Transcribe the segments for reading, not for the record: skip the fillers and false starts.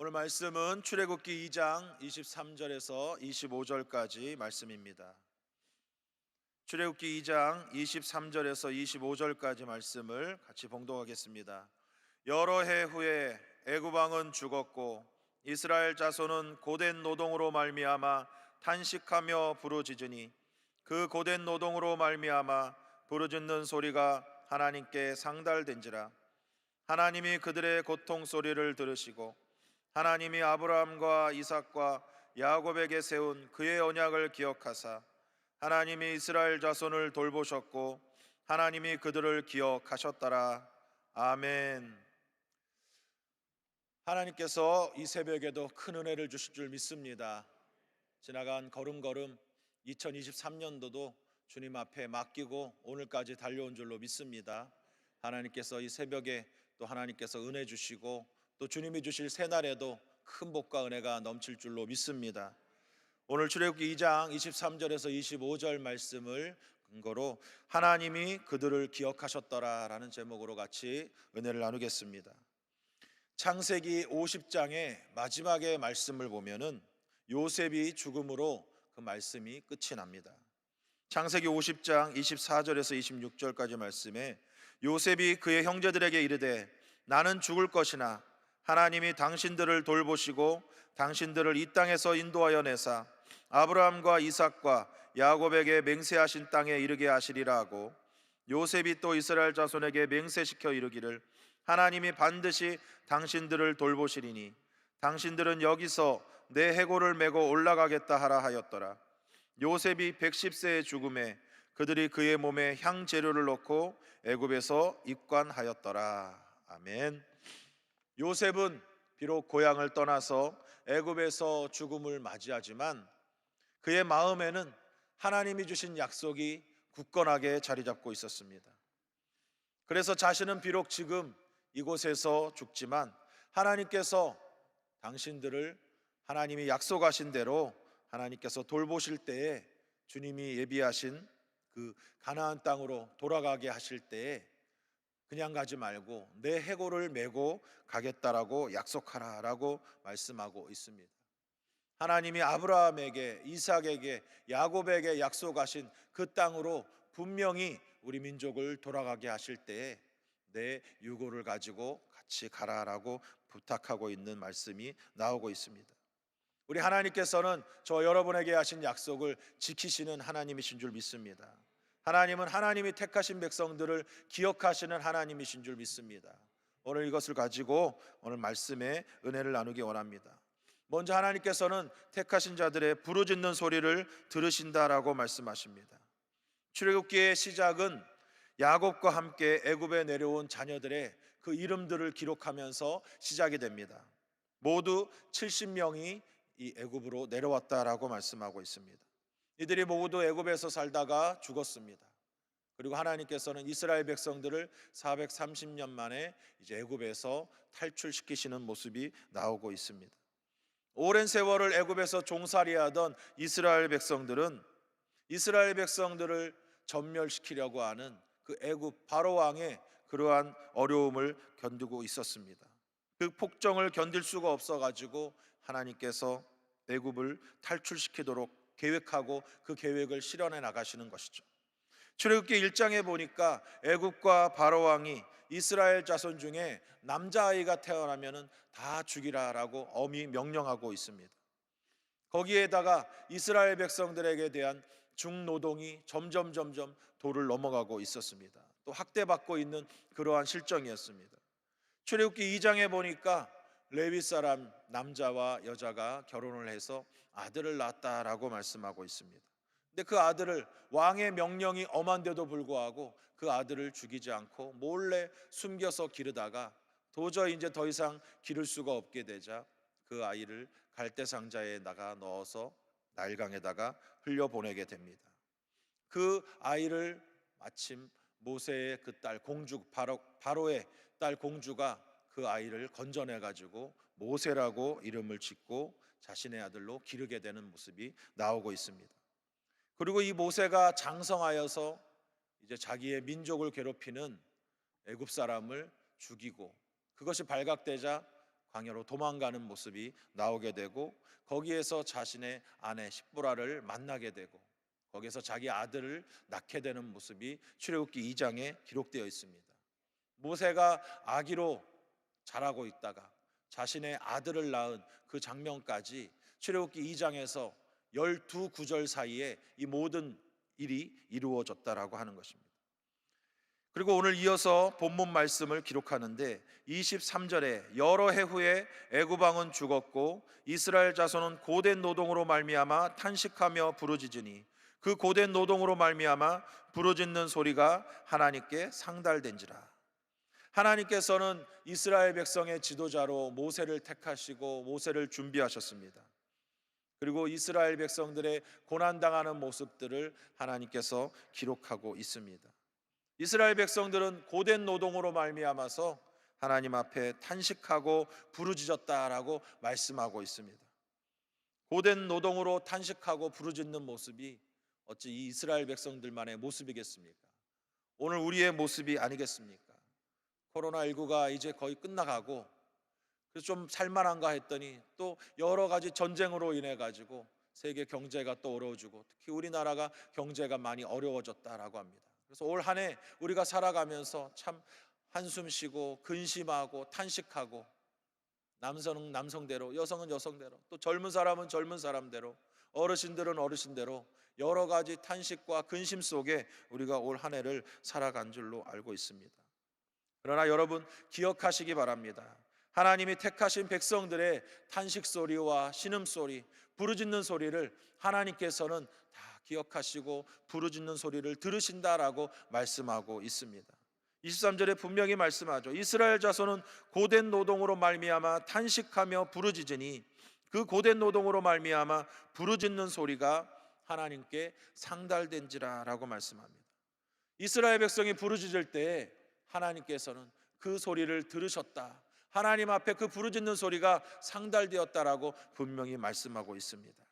오늘 말씀은 출애굽기 2장 23절에서 25절까지 말씀입니다. 출애굽기 2장 23절에서 25절까지 말씀을 같이 봉독하겠습니다. 여러 해 후에 애굽 왕은 죽었고 이스라엘 자손은 고된 노동으로 말미암아 탄식하며 부르짖으니 그 고된 노동으로 말미암아 부르짖는 소리가 하나님께 상달된지라. 하나님이 그들의 고통 소리를 들으시고 하나님이 아브라함과 이삭과 야곱에게 세운 그의 언약을 기억하사 하나님이 이스라엘 자손을 돌보셨고 하나님이 그들을 기억하셨더라. 아멘. 하나님께서 이 새벽에도 큰 은혜를 주실 줄 믿습니다. 지나간 걸음걸음 2023년도도 주님 앞에 맡기고 오늘까지 달려온 줄로 믿습니다. 하나님께서 이 새벽에 또 하나님께서 은혜 주시고 또 주님이 주실 새날에도 큰 복과 은혜가 넘칠 줄로 믿습니다. 오늘 출애굽기 2장 23절에서 25절 말씀을 근거로 하나님이 그들을 기억하셨더라라는 제목으로 같이 은혜를 나누겠습니다. 창세기 50장의 마지막의 말씀을 보면은 요셉이 죽음으로 그 말씀이 끝이 납니다. 창세기 50장 24절에서 26절까지 말씀에 요셉이 그의 형제들에게 이르되 나는 죽을 것이나 하나님이 당신들을 돌보시고 당신들을 이 땅에서 인도하여 내사 아브라함과 이삭과 야곱에게 맹세하신 땅에 이르게 하시리라 하고, 요셉이 또 이스라엘 자손에게 맹세시켜 이르기를 하나님이 반드시 당신들을 돌보시리니 당신들은 여기서 내 해골을 메고 올라가겠다 하라 하였더라. 요셉이 110세의 죽음에 그들이 그의 몸에 향재료를 넣고 애굽에서 입관하였더라. 아멘. 요셉은 비록 고향을 떠나서 애굽에서 죽음을 맞이하지만 그의 마음에는 하나님이 주신 약속이 굳건하게 자리 잡고 있었습니다. 그래서 자신은 비록 지금 이곳에서 죽지만 하나님께서 당신들을 하나님이 약속하신 대로 하나님께서 돌보실 때에 주님이 예비하신 그 가나안 땅으로 돌아가게 하실 때에 그냥 가지 말고 내 해골을 메고 가겠다라고 약속하라라고 말씀하고 있습니다. 하나님이 아브라함에게, 이삭에게, 야곱에게 약속하신 그 땅으로 분명히 우리 민족을 돌아가게 하실 때에 내 유고를 가지고 같이 가라라고 부탁하고 있는 말씀이 나오고 있습니다. 우리 하나님께서는 저 여러분에게 하신 약속을 지키시는 하나님이신 줄 믿습니다. 하나님은 하나님이 택하신 백성들을 기억하시는 하나님이신 줄 믿습니다. 오늘 이것을 가지고 오늘 말씀에 은혜를 나누기 원합니다. 먼저 하나님께서는 택하신 자들의 부르짖는 소리를 들으신다라고 말씀하십니다. 출애굽기의 시작은 야곱과 함께 애굽에 내려온 자녀들의 그 이름들을 기록하면서 시작이 됩니다. 모두 70명이 이 애굽으로 내려왔다라고 말씀하고 있습니다. 이들이 모두 애굽에서 살다가 죽었습니다. 그리고 하나님께서는 이스라엘 백성들을 430년 만에 이제 애굽에서 탈출시키시는 모습이 나오고 있습니다. 오랜 세월을 애굽에서 종살이하던 이스라엘 백성들은 이스라엘 백성들을 전멸시키려고 하는 그 애굽 바로 왕의 그러한 어려움을 견디고 있었습니다. 그 폭정을 견딜 수가 없어가지고 하나님께서 애굽을 탈출시키도록 계획하고 그 계획을 실현해 나가시는 것이죠. 출애굽기 1장에 보니까 애굽과 바로 왕이 이스라엘 자손 중에 남자아이가 태어나면은 다 죽이라라고 엄히 명령하고 있습니다. 거기에다가 이스라엘 백성들에게 대한 중노동이 점점 도를 넘어가고 있었습니다. 또 학대받고 있는 그러한 실정이었습니다. 출애굽기 2장에 보니까 레위 사람 남자와 여자가 결혼을 해서 아들을 낳았다라고 말씀하고 있습니다. 근데 그 아들을 왕의 명령이 엄한데도 불구하고 그 아들을 죽이지 않고 몰래 숨겨서 기르다가 도저히 이제 더 이상 기를 수가 없게 되자 그 아이를 갈대상자에 넣어서 나일강에다가 흘려보내게 됩니다. 그 아이를 마침 모세의 그 딸 공주 바로의 딸 공주가 그 아이를 건져내 가지고 모세라고 이름을 짓고 자신의 아들로 기르게 되는 모습이 나오고 있습니다. 그리고 이 모세가 장성하여서 이제 자기의 민족을 괴롭히는 애굽 사람을 죽이고 그것이 발각되자 광야로 도망가는 모습이 나오게 되고, 거기에서 자신의 아내 십보라를 만나게 되고, 거기에서 자기 아들을 낳게 되는 모습이 출애굽기 2장에 기록되어 있습니다. 모세가 아기로 자라고 있다가 자신의 아들을 낳은 그 장면까지 출애굽기 2장에서 12구절 사이에 이 모든 일이 이루어졌다라고 하는 것입니다. 그리고 오늘 이어서 본문 말씀을 기록하는데 23절에 여러 해 후에 애굽 왕은 죽었고 이스라엘 자손은 고된 노동으로 말미암아 탄식하며 부르짖으니 그 고된 노동으로 말미암아 부르짖는 소리가 하나님께 상달된지라. 하나님께서는 이스라엘 백성의 지도자로 모세를 택하시고 모세를 준비하셨습니다. 그리고 이스라엘 백성들의 고난당하는 모습들을 하나님께서 기록하고 있습니다. 이스라엘 백성들은 고된 노동으로 말미암아서 하나님 앞에 탄식하고 부르짖었다라고 말씀하고 있습니다. 고된 노동으로 탄식하고 부르짖는 모습이 어찌 이 이스라엘 백성들만의 모습이겠습니까? 오늘 우리의 모습이 아니겠습니까? 코로나19가 이제 거의 끝나가고 그래서 좀 살만한가 했더니 또 여러 가지 전쟁으로 인해 가지고 세계 경제가 또 어려워지고 특히 우리나라가 경제가 많이 어려워졌다라고 합니다. 그래서 올 한 해 우리가 살아가면서 참 한숨 쉬고 근심하고 탄식하고, 남성은 남성대로, 여성은 여성대로, 또 젊은 사람은 젊은 사람대로, 어르신들은 어르신대로 여러 가지 탄식과 근심 속에 우리가 올 한 해를 살아간 줄로 알고 있습니다. 그러나 여러분 기억하시기 바랍니다. 하나님이 택하신 백성들의 탄식 소리와 신음 소리, 부르짖는 소리를 하나님께서는 다 기억하시고 부르짖는 소리를 들으신다라고 말씀하고 있습니다. 23절에 분명히 말씀하죠. 이스라엘 자손은 고된 노동으로 말미암아 탄식하며 부르짖으니 그 고된 노동으로 말미암아 부르짖는 소리가 하나님께 상달된지라라고 말씀합니다. 이스라엘 백성이 부르짖을 때 하나님께서는 그 소리를 들으셨다, 하나님 앞에 그 부르짖는 소리가 상달되었다라고 분명히 말씀하고 있습니다.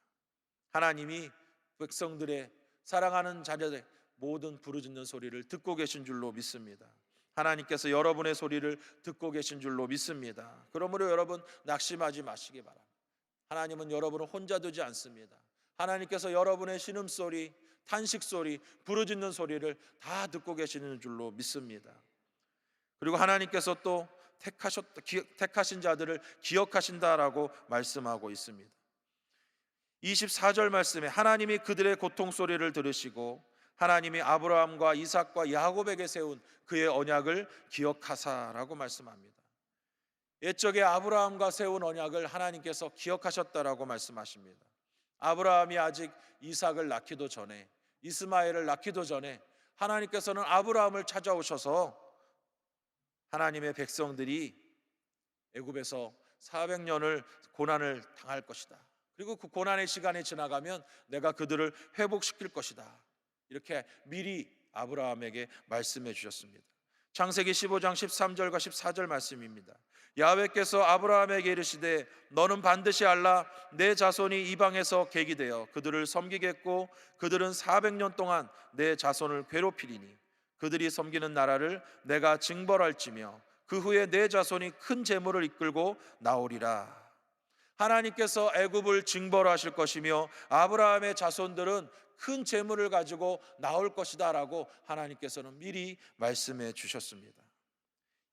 하나님이 백성들의 사랑하는 자녀들의 모든 부르짖는 소리를 듣고 계신 줄로 믿습니다. 하나님께서 여러분의 소리를 듣고 계신 줄로 믿습니다. 그러므로 여러분 낙심하지 마시기 바랍니다. 하나님은 여러분을 혼자 두지 않습니다. 하나님께서 여러분의 신음소리, 탄식소리, 부르짖는 소리를 다 듣고 계시는 줄로 믿습니다. 그리고 하나님께서 또 택하신 자들을 기억하신다라고 말씀하고 있습니다. 24절 말씀에 하나님이 그들의 고통 소리를 들으시고 하나님이 아브라함과 이삭과 야곱에게 세운 그의 언약을 기억하사라고 말씀합니다. 옛적에 아브라함과 세운 언약을 하나님께서 기억하셨다라고 말씀하십니다. 아브라함이 아직 이삭을 낳기도 전에, 이스마엘을 낳기도 전에 하나님께서는 아브라함을 찾아오셔서 하나님의 백성들이 애굽에서 400년을 고난을 당할 것이다, 그리고 그 고난의 시간이 지나가면 내가 그들을 회복시킬 것이다, 이렇게 미리 아브라함에게 말씀해 주셨습니다. 창세기 15장 13절과 14절 말씀입니다. 야훼께서 아브라함에게 이르시되 너는 반드시 알라 내 자손이 이방에서 객이 되어 그들을 섬기겠고 그들은 400년 동안 내 자손을 괴롭히리니 그들이 섬기는 나라를 내가 징벌할지며 그 후에 내 자손이 큰 재물을 이끌고 나오리라. 하나님께서 애굽을 징벌하실 것이며 아브라함의 자손들은 큰 재물을 가지고 나올 것이다 라고 하나님께서는 미리 말씀해 주셨습니다.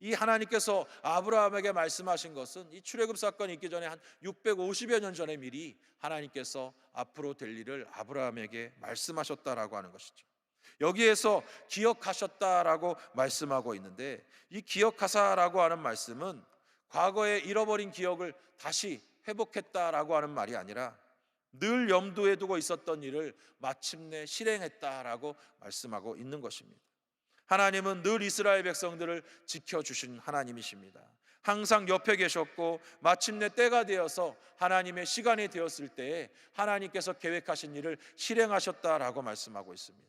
이 하나님께서 아브라함에게 말씀하신 것은 이 출애굽 사건이 있기 전에 한 650여 년 전에 미리 하나님께서 앞으로 될 일을 아브라함에게 말씀하셨다라고 하는 것이죠. 여기에서 기억하셨다라고 말씀하고 있는데, 이 기억하사라고 하는 말씀은 과거에 잃어버린 기억을 다시 회복했다라고 하는 말이 아니라 늘 염두에 두고 있었던 일을 마침내 실행했다라고 말씀하고 있는 것입니다. 하나님은 늘 이스라엘 백성들을 지켜주신 하나님이십니다. 항상 옆에 계셨고 마침내 때가 되어서 하나님의 시간이 되었을 때에 하나님께서 계획하신 일을 실행하셨다라고 말씀하고 있습니다.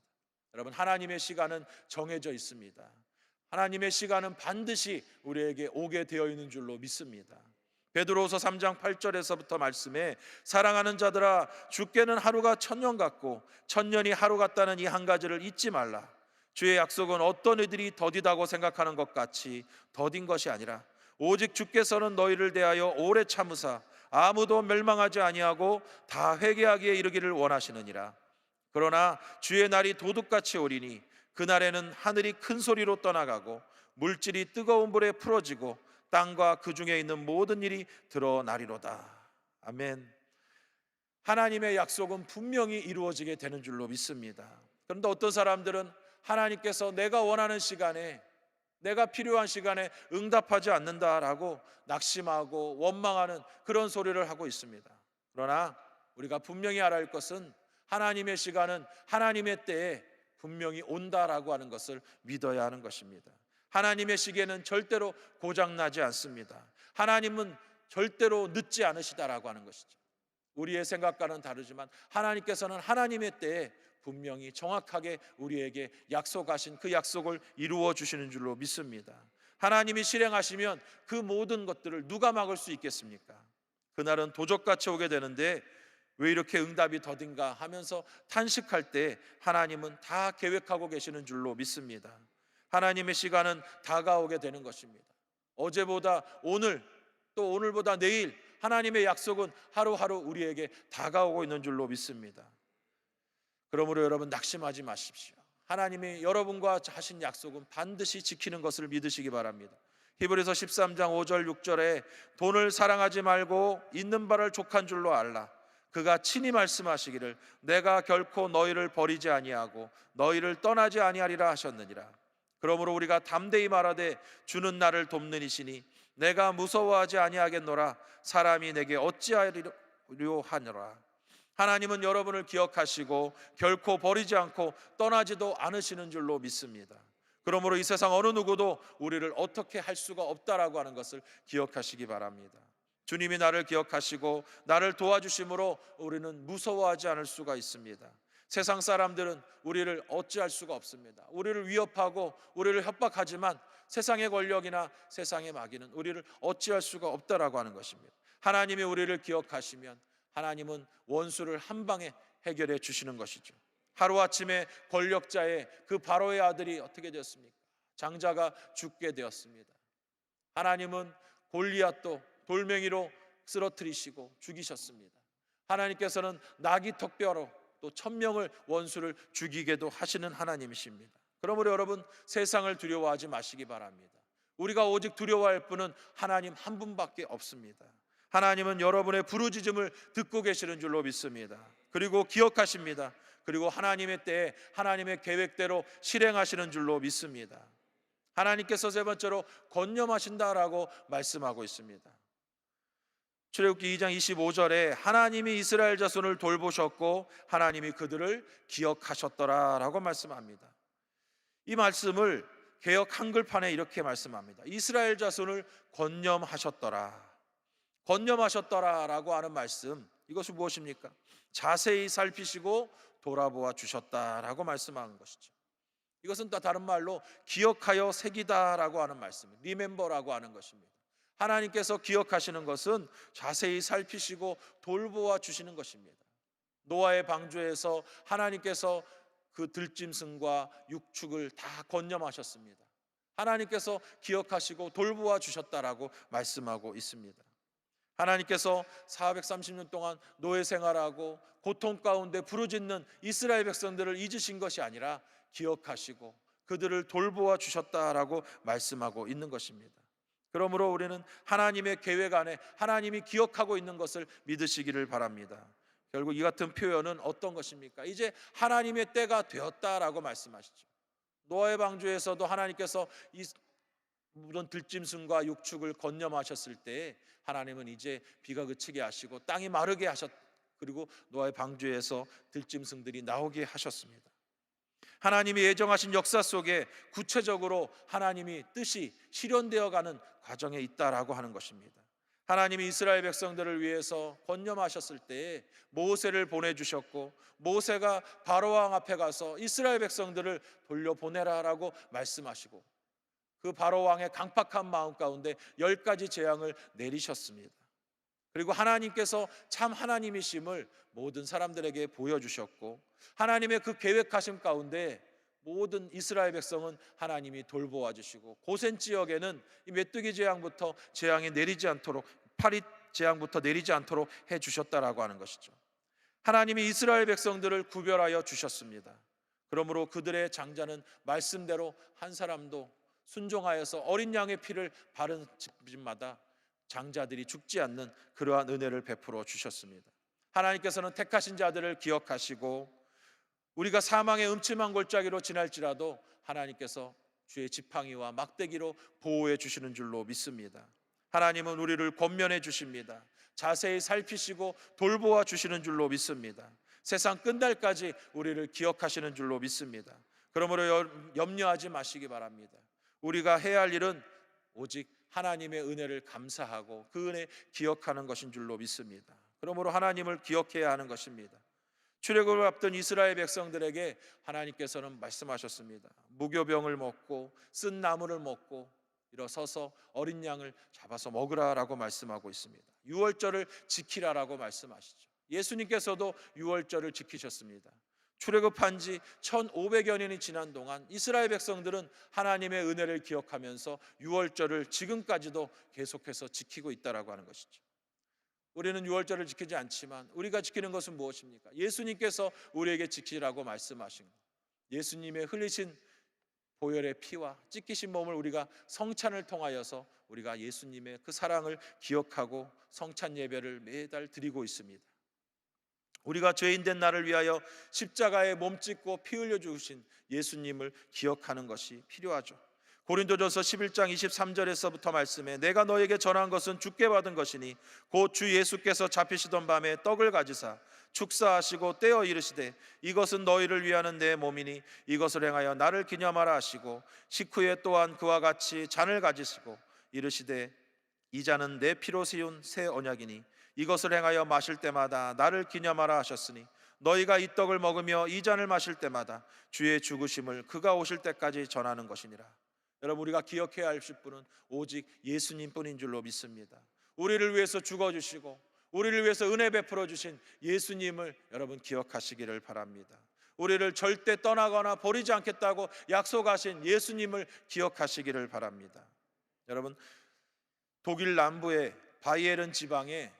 여러분, 하나님의 시간은 정해져 있습니다. 하나님의 시간은 반드시 우리에게 오게 되어 있는 줄로 믿습니다. 베드로후서 3장 8절에서부터 말씀에 사랑하는 자들아 주께는 하루가 천년 같고 천년이 하루 같다는 이 한 가지를 잊지 말라. 주의 약속은 어떤 이들이 더디다고 생각하는 것 같이 더딘 것이 아니라 오직 주께서는 너희를 대하여 오래 참으사 아무도 멸망하지 아니하고 다 회개하기에 이르기를 원하시느니라. 그러나 주의 날이 도둑같이 오리니 그날에는 하늘이 큰 소리로 떠나가고 물질이 뜨거운 불에 풀어지고 땅과 그 중에 있는 모든 일이 드러나리로다. 아멘. 하나님의 약속은 분명히 이루어지게 되는 줄로 믿습니다. 그런데 어떤 사람들은 하나님께서 내가 원하는 시간에, 내가 필요한 시간에 응답하지 않는다라고 낙심하고 원망하는 그런 소리를 하고 있습니다. 그러나 우리가 분명히 알아야 할 것은 하나님의 시간은 하나님의 때에 분명히 온다라고 하는 것을 믿어야 하는 것입니다. 하나님의 시계는 절대로 고장나지 않습니다. 하나님은 절대로 늦지 않으시다라고 하는 것이죠. 우리의 생각과는 다르지만 하나님께서는 하나님의 때에 분명히 정확하게 우리에게 약속하신 그 약속을 이루어 주시는 줄로 믿습니다. 하나님이 실행하시면 그 모든 것들을 누가 막을 수 있겠습니까? 그날은 도적같이 오게 되는데 왜 이렇게 응답이 더딘가 하면서 탄식할 때 하나님은 다 계획하고 계시는 줄로 믿습니다. 하나님의 시간은 다가오게 되는 것입니다. 어제보다 오늘, 또 오늘보다 내일, 하나님의 약속은 하루하루 우리에게 다가오고 있는 줄로 믿습니다. 그러므로 여러분 낙심하지 마십시오. 하나님이 여러분과 하신 약속은 반드시 지키는 것을 믿으시기 바랍니다. 히브리서 13장 5절 6절에 돈을 사랑하지 말고 있는 바를 족한 줄로 알라. 그가 친히 말씀하시기를 내가 결코 너희를 버리지 아니하고 너희를 떠나지 아니하리라 하셨느니라. 그러므로 우리가 담대히 말하되 주는 나를 돕는 이시니 내가 무서워하지 아니하겠노라. 사람이 내게 어찌하리려 하노라. 하나님은 여러분을 기억하시고 결코 버리지 않고 떠나지도 않으시는 줄로 믿습니다. 그러므로 이 세상 어느 누구도 우리를 어떻게 할 수가 없다라고 하는 것을 기억하시기 바랍니다. 주님이 나를 기억하시고 나를 도와주심으로 우리는 무서워하지 않을 수가 있습니다. 세상 사람들은 우리를 어찌할 수가 없습니다. 우리를 위협하고 우리를 협박하지만 세상의 권력이나 세상의 마귀는 우리를 어찌할 수가 없다라고 하는 것입니다. 하나님이 우리를 기억하시면 하나님은 원수를 한 방에 해결해 주시는 것이죠. 하루아침에 권력자의 그 바로의 아들이 어떻게 되었습니까? 장자가 죽게 되었습니다. 하나님은 골리앗도 돌멩이로 쓰러뜨리시고 죽이셨습니다. 하나님께서는 나귀 턱뼈로 또 1000명을 원수를 죽이게도 하시는 하나님이십니다. 그러므로 여러분 세상을 두려워하지 마시기 바랍니다. 우리가 오직 두려워할 분은 하나님 한 분밖에 없습니다. 하나님은 여러분의 부르짖음을 듣고 계시는 줄로 믿습니다. 그리고 기억하십니다. 그리고 하나님의 때에 하나님의 계획대로 실행하시는 줄로 믿습니다. 하나님께서 세 번째로 권념하신다라고 말씀하고 있습니다. 출애굽기 2장 25절에 하나님이 이스라엘 자손을 돌보셨고 하나님이 그들을 기억하셨더라라고 말씀합니다. 이 말씀을 개역 한글판에 이렇게 말씀합니다. 이스라엘 자손을 권념하셨더라. 권념하셨더라라고 하는 말씀, 이것이 무엇입니까? 자세히 살피시고 돌아보아 주셨다라고 말씀하는 것이죠. 이것은 또 다른 말로 기억하여 새기다라고 하는 말씀, 리멤버라고 하는 것입니다. 하나님께서 기억하시는 것은 자세히 살피시고 돌보아 주시는 것입니다. 노아의 방주에서 하나님께서 그 들짐승과 육축을 다 권념하셨습니다. 하나님께서 기억하시고 돌보아 주셨다라고 말씀하고 있습니다. 하나님께서 430년 동안 노예 생활하고 고통 가운데 부르짖는 이스라엘 백성들을 잊으신 것이 아니라 기억하시고 그들을 돌보아 주셨다라고 말씀하고 있는 것입니다. 그러므로 우리는 하나님의 계획 안에 하나님이 기억하고 있는 것을 믿으시기를 바랍니다. 결국 이 같은 표현은 어떤 것입니까? 이제 하나님의 때가 되었다라고 말씀하시죠. 노아의 방주에서도 하나님께서 이 물론 들짐승과 육축을 건념하셨을 때 하나님은 이제 비가 그치게 하시고 땅이 마르게 하셨, 그리고 노아의 방주에서 들짐승들이 나오게 하셨습니다. 하나님이 예정하신 역사 속에 구체적으로 하나님이 뜻이 실현되어 가는 과정에 있다라고 하는 것입니다. 하나님이 이스라엘 백성들을 위해서 권념하셨을 때에 모세를 보내주셨고 모세가 바로왕 앞에 가서 이스라엘 백성들을 돌려보내라라고 말씀하시고 그 바로왕의 강팍한 마음 가운데 10가지 재앙을 내리셨습니다. 그리고 하나님께서 참 하나님이심을 모든 사람들에게 보여주셨고 하나님의 그 계획하심 가운데 모든 이스라엘 백성은 하나님이 돌보아 주시고, 고센 지역에는 이 메뚜기 재앙부터 재앙이 내리지 않도록, 파리 재앙부터 내리지 않도록 해 주셨다라고 하는 것이죠. 하나님이 이스라엘 백성들을 구별하여 주셨습니다. 그러므로 그들의 장자는 말씀대로 한 사람도 순종하여서 어린 양의 피를 바른 집마다 장자들이 죽지 않는 그러한 은혜를 베풀어 주셨습니다. 하나님께서는 택하신 자들을 기억하시고, 우리가 사망의 음침한 골짜기로 지날지라도 하나님께서 주의 지팡이와 막대기로 보호해 주시는 줄로 믿습니다. 하나님은 우리를 권면해 주십니다. 자세히 살피시고 돌보아 주시는 줄로 믿습니다. 세상 끝날까지 우리를 기억하시는 줄로 믿습니다. 그러므로 염려하지 마시기 바랍니다. 우리가 해야 할 일은 오직 하나님의 은혜를 감사하고 그 은혜 기억하는 것인 줄로 믿습니다. 그러므로 하나님을 기억해야 하는 것입니다. 출애굽을 앞둔 이스라엘 백성들에게 하나님께서는 말씀하셨습니다. 무교병을 먹고 쓴 나무를 먹고 일어서서 어린 양을 잡아서 먹으라라고 말씀하고 있습니다. 유월절을 지키라라고 말씀하시죠. 예수님께서도 유월절을 지키셨습니다. 출애굽한 지 1500여 년이 지난 동안 이스라엘 백성들은 하나님의 은혜를 기억하면서 유월절을 지금까지도 계속해서 지키고 있다라고 하는 것이죠. 우리는 유월절을 지키지 않지만 우리가 지키는 것은 무엇입니까? 예수님께서 우리에게 지키라고 말씀하신 것, 예수님의 흘리신 보혈의 피와 찢기신 몸을 우리가 성찬을 통하여서 우리가 예수님의 그 사랑을 기억하고 성찬 예배를 매달 드리고 있습니다. 우리가 죄인된 나를 위하여 십자가에 몸 찢고 피 흘려 주신 예수님을 기억하는 것이 필요하죠. 고린도전서 11장 23절에서부터 말씀에 내가 너에게 전한 것은 주께 받은 것이니 곧 주 예수께서 잡히시던 밤에 떡을 가지사 축사하시고 떼어 이르시되 이것은 너희를 위하는 내 몸이니 이것을 행하여 나를 기념하라 하시고 식후에 또한 그와 같이 잔을 가지시고 이르시되 이 잔은 내 피로 세운 새 언약이니 이것을 행하여 마실 때마다 나를 기념하라 하셨으니 너희가 이 떡을 먹으며 이 잔을 마실 때마다 주의 죽으심을 그가 오실 때까지 전하는 것이니라. 여러분, 우리가 기억해야 할 분은 오직 예수님뿐인 줄로 믿습니다. 우리를 위해서 죽어주시고 우리를 위해서 은혜 베풀어 주신 예수님을 여러분 기억하시기를 바랍니다. 우리를 절대 떠나거나 버리지 않겠다고 약속하신 예수님을 기억하시기를 바랍니다. 여러분, 독일 남부의 바이에른 지방에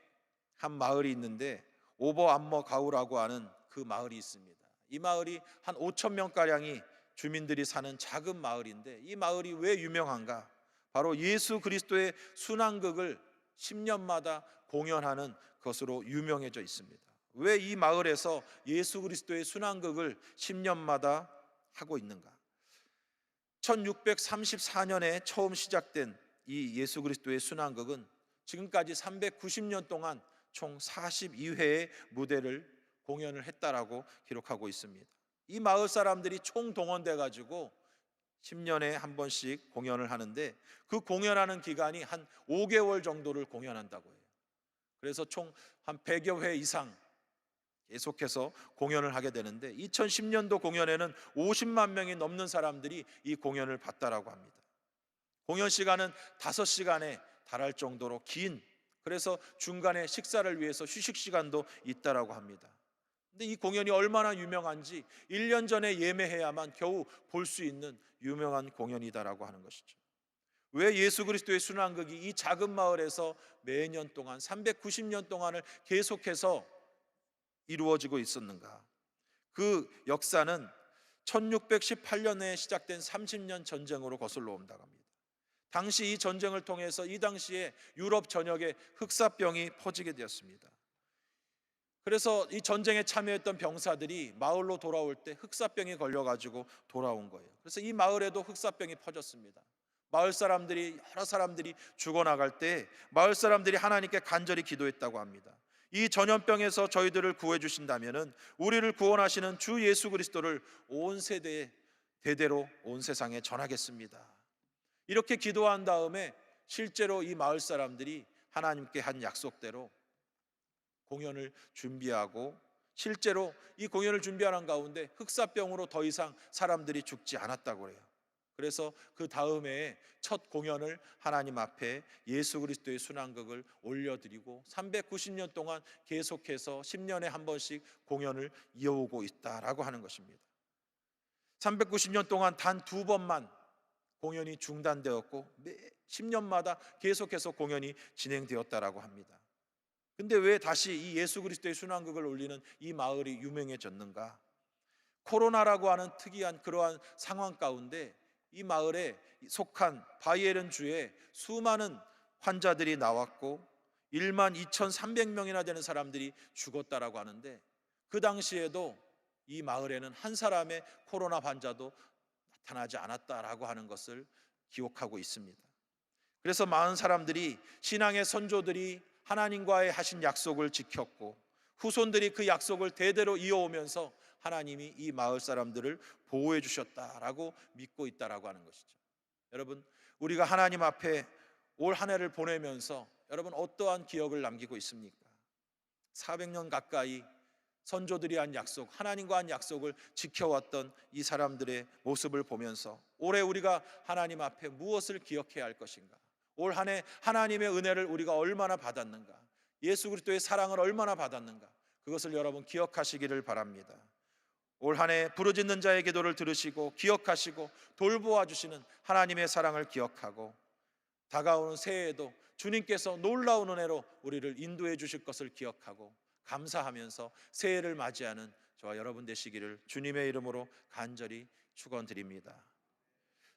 한 마을이 있는데 오버암머 가우라고 하는 그 마을이 있습니다. 이 마을이 한 5천 명가량이 주민들이 사는 작은 마을인데, 이 마을이 왜 유명한가? 바로 예수 그리스도의 순환극을 10년마다 공연하는 것으로 유명해져 있습니다. 왜 이 마을에서 예수 그리스도의 순환극을 10년마다 하고 있는가? 1634년에 처음 시작된 이 예수 그리스도의 순환극은 지금까지 390년 동안 총 42회의 무대를 공연을 했다라고 기록하고 있습니다. 이 마을 사람들이 총동원돼 가지고 10년에 한 번씩 공연을 하는데, 그 공연하는 기간이 한 5개월 정도를 공연한다고 해요. 그래서 총 한 100여 회 이상 계속해서 공연을 하게 되는데, 2010년도 공연에는 50만 명이 넘는 사람들이 이 공연을 봤다라고 합니다. 공연 시간은 5시간에 달할 정도로 긴, 그래서 중간에 식사를 위해서 휴식 시간도 있다라고 합니다. 근데 이 공연이 얼마나 유명한지 1년 전에 예매해야만 겨우 볼 수 있는 유명한 공연이다라고 하는 것이죠. 왜 예수 그리스도의 순환극이 이 작은 마을에서 매년 동안 390년 동안을 계속해서 이루어지고 있었는가? 그 역사는 1618년에 시작된 30년 전쟁으로 거슬러 온다고 합니다. 당시 이 전쟁을 통해서 이 당시에 유럽 전역에 흑사병이 퍼지게 되었습니다. 그래서 이 전쟁에 참여했던 병사들이 마을로 돌아올 때 흑사병이 걸려가지고 돌아온 거예요. 그래서 이 마을에도 흑사병이 퍼졌습니다. 마을 사람들이, 여러 사람들이 죽어나갈 때 마을 사람들이 하나님께 간절히 기도했다고 합니다. 이 전염병에서 저희들을 구해 주신다면은 우리를 구원하시는 주 예수 그리스도를 온 세대에 대대로 온 세상에 전하겠습니다. 이렇게 기도한 다음에 실제로 이 마을 사람들이 하나님께 한 약속대로 공연을 준비하고, 실제로 이 공연을 준비하는 가운데 흑사병으로 더 이상 사람들이 죽지 않았다고 해요. 그래서 그 다음 해에 첫 공연을 하나님 앞에 예수 그리스도의 순환극을 올려드리고 390년 동안 계속해서 10년에 한 번씩 공연을 이어오고 있다라고 하는 것입니다. 390년 동안 단 2번만 공연이 중단되었고 10년마다 계속해서 공연이 진행되었다라고 합니다. 근데 왜 다시 이 예수 그리스도의 순환극을 올리는 이 마을이 유명해졌는가? 코로나라고 하는 특이한 그러한 상황 가운데 이 마을에 속한 바이에른 주에 수많은 환자들이 나왔고 1만 2,300명이나 되는 사람들이 죽었다라고 하는데, 그 당시에도 이 마을에는 한 사람의 코로나 환자도 나타나지 않았다라고 하는 것을 기록하고 있습니다. 그래서 많은 사람들이, 신앙의 선조들이 하나님과의 하신 약속을 지켰고 후손들이 그 약속을 대대로 이어오면서 하나님이 이 마을 사람들을 보호해 주셨다라고 믿고 있다라고 하는 것이죠. 여러분, 우리가 하나님 앞에 올 한 해를 보내면서 여러분 어떠한 기억을 남기고 있습니까? 400년 가까이 선조들이 한 약속, 하나님과 한 약속을 지켜왔던 이 사람들의 모습을 보면서 올해 우리가 하나님 앞에 무엇을 기억해야 할 것인가? 올 한 해 하나님의 은혜를 우리가 얼마나 받았는가? 예수 그리스도의 사랑을 얼마나 받았는가? 그것을 여러분 기억하시기를 바랍니다. 올 한 해 부르짖는 자의 기도를 들으시고 기억하시고 돌보아 주시는 하나님의 사랑을 기억하고, 다가오는 새해에도 주님께서 놀라운 은혜로 우리를 인도해 주실 것을 기억하고 감사하면서 새해를 맞이하는 저와 여러분 되시기를 주님의 이름으로 간절히 축원드립니다.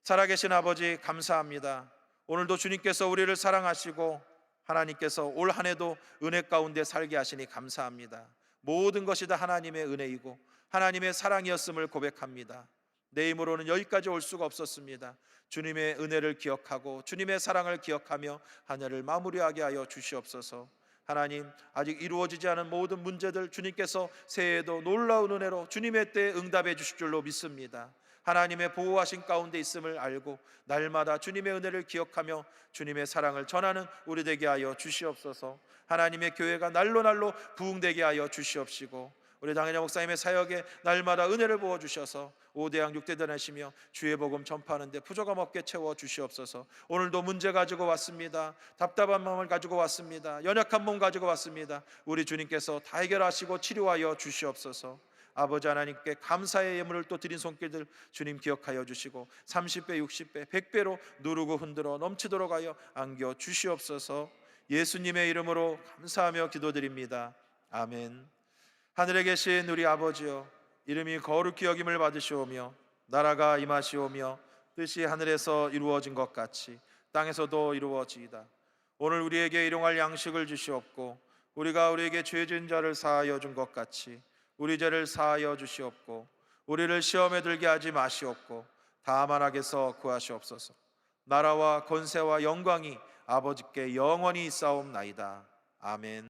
살아계신 아버지, 감사합니다. 오늘도 주님께서 우리를 사랑하시고 하나님께서 올 한 해도 은혜 가운데 살게 하시니 감사합니다. 모든 것이 다 하나님의 은혜이고 하나님의 사랑이었음을 고백합니다. 내 힘으로는 여기까지 올 수가 없었습니다. 주님의 은혜를 기억하고 주님의 사랑을 기억하며 한 해를 마무리하게 하여 주시옵소서. 하나님, 아직 이루어지지 않은 모든 문제들 주님께서 새해에도 놀라운 은혜로 주님의 때에 응답해 주실 줄로 믿습니다. 하나님의 보호하신 가운데 있음을 알고 날마다 주님의 은혜를 기억하며 주님의 사랑을 전하는 우리 되게 하여 주시옵소서. 하나님의 교회가 날로 날로 부흥되게 하여 주시옵시고, 우리 당회장 목사님의 사역에 날마다 은혜를 부어주셔서 5대양 6대단 하시며 주의 복음 전파하는 데 부족함 없게 채워 주시옵소서. 오늘도 문제 가지고 왔습니다. 답답한 마음을 가지고 왔습니다. 연약한 몸 가지고 왔습니다. 우리 주님께서 다 해결하시고 치료하여 주시옵소서. 아버지 하나님께 감사의 예물을 또 드린 손길들 주님 기억하여 주시고 30배, 60배, 100배로 누르고 흔들어 넘치도록 하여 안겨 주시옵소서. 예수님의 이름으로 감사하며 기도드립니다. 아멘. 하늘에 계신 우리 아버지여, 이름이 거룩히 여김을 받으시오며 나라가 임하시오며 뜻이 하늘에서 이루어진 것 같이 땅에서도 이루어지이다. 오늘 우리에게 일용할 양식을 주시옵고 우리가 우리에게 죄 지은 자를 사하여 준 것 같이 우리 죄를 사하여 주시옵고 우리를 시험에 들게 하지 마시옵고 다만 악에서 구하시옵소서. 나라와 권세와 영광이 아버지께 영원히 있사옵나이다. 아멘.